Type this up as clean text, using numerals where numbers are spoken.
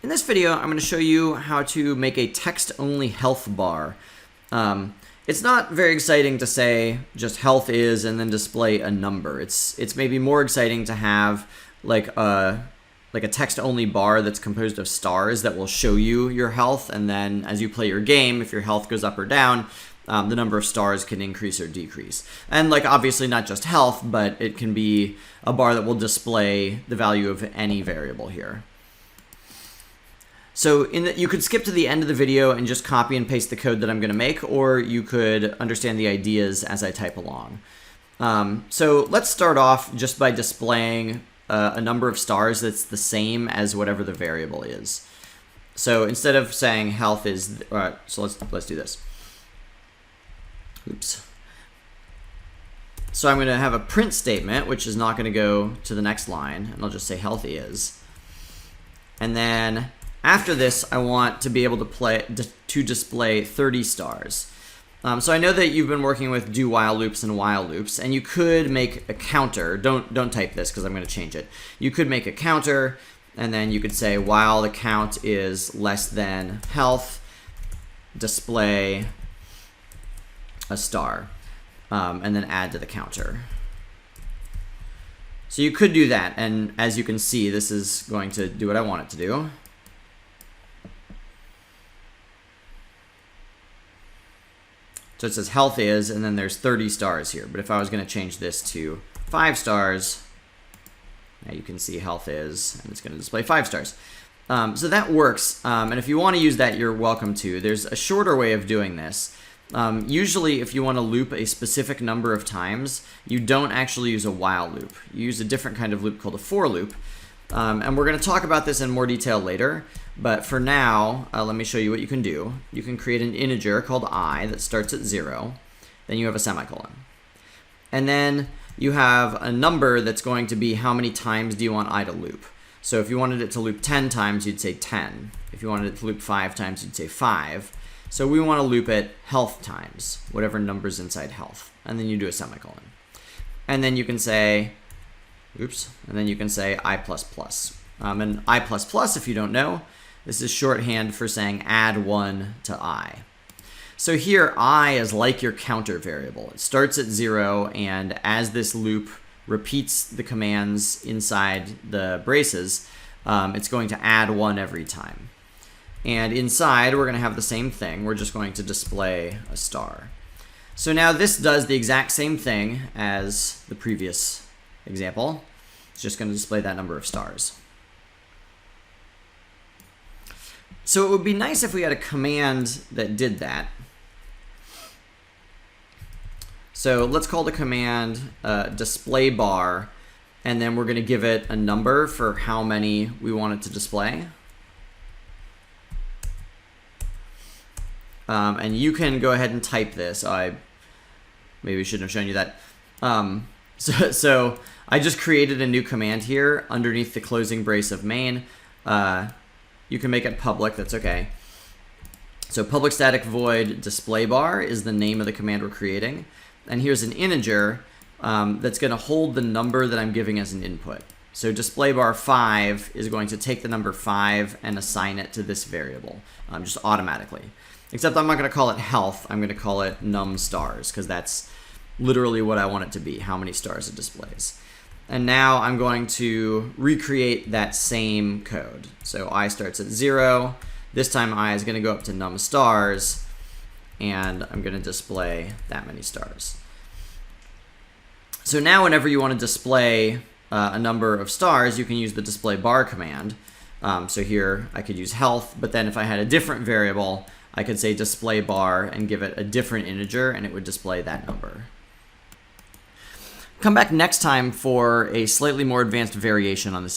In this video, I'm going to show you how to make a text-only health bar. It's not very exciting to say just health is and then display a number. It's maybe more exciting to have like a text-only bar that's composed of stars that will show you your health, and then as you play your game, if your health goes up or down, the number of stars can increase or decrease. And like obviously not just health, but it can be a bar that will display the value of any variable here. So you could skip to the end of the video and just copy and paste the code that I'm going to make, or you could understand the ideas as I type along. So let's start off just by displaying a number of stars that's the same as whatever the variable is. So instead of saying health is, all right, so let's do this. Oops. So I'm going to have a print statement, which is not going to go to the next line, and I'll just say health is. And then after this, I want to be able to display 30 stars. So I know that you've been working with do while loops and while loops, and you could make a counter. Don't type this because I'm going to change it. You could make a counter, and then you could say while the count is less than health, display a star, and then add to the counter. So you could do that, and as you can see, this is going to do what I want it to do. So it says health is, and then there's 30 stars here. But if I was going to change this to 5 stars, now you can see health is, and it's going to display 5 stars. So that works, and if you want to use that, you're welcome to. There's a shorter way of doing this. Usually, if you want to loop a specific number of times, you don't actually use a while loop. You use a different kind of loop called a for loop. And we're going to talk about this in more detail later, but for now, let me show you what you can do. You can create an integer called I that starts at 0, then you have a semicolon. And then you have a number that's going to be how many times do you want I to loop. So if you wanted it to loop 10 times, you'd say 10. If you wanted it to loop 5 times, you'd say 5. So we want to loop it health times, whatever number's inside health, and then you do a semicolon. And then you can say, oops, and then you can say I++. And I++, if you don't know, this is shorthand for saying add 1 to I. So here I is like your counter variable. It starts at 0, and as this loop repeats the commands inside the braces, it's going to add 1 every time. And inside, we're going to have the same thing. We're just going to display a star. So now this does the exact same thing as the previous example. It's just going to display that number of stars. So it would be nice if we had a command that did that. So let's call the command display bar, and then we're going to give it a number for how many we want it to display. And you can go ahead and type this. I maybe shouldn't have shown you that. So I just created a new command here underneath the closing brace of main. You can make it public, that's okay. So public static void display bar is the name of the command we're creating. And here's an integer that's going to hold the number that I'm giving as an input. So display bar 5 is going to take the number 5 and assign it to this variable just automatically. Except I'm not going to call it health, I'm going to call it num stars, because that's literally what I want it to be, how many stars it displays. And now I'm going to recreate that same code. So I starts at 0, this time I is going to go up to num stars, and I'm going to display that many stars. So now whenever you want to display a number of stars, you can use the display bar command. So here I could use health, but then if I had a different variable, I could say display bar and give it a different integer, and it would display that number. Come back next time for a slightly more advanced variation on this.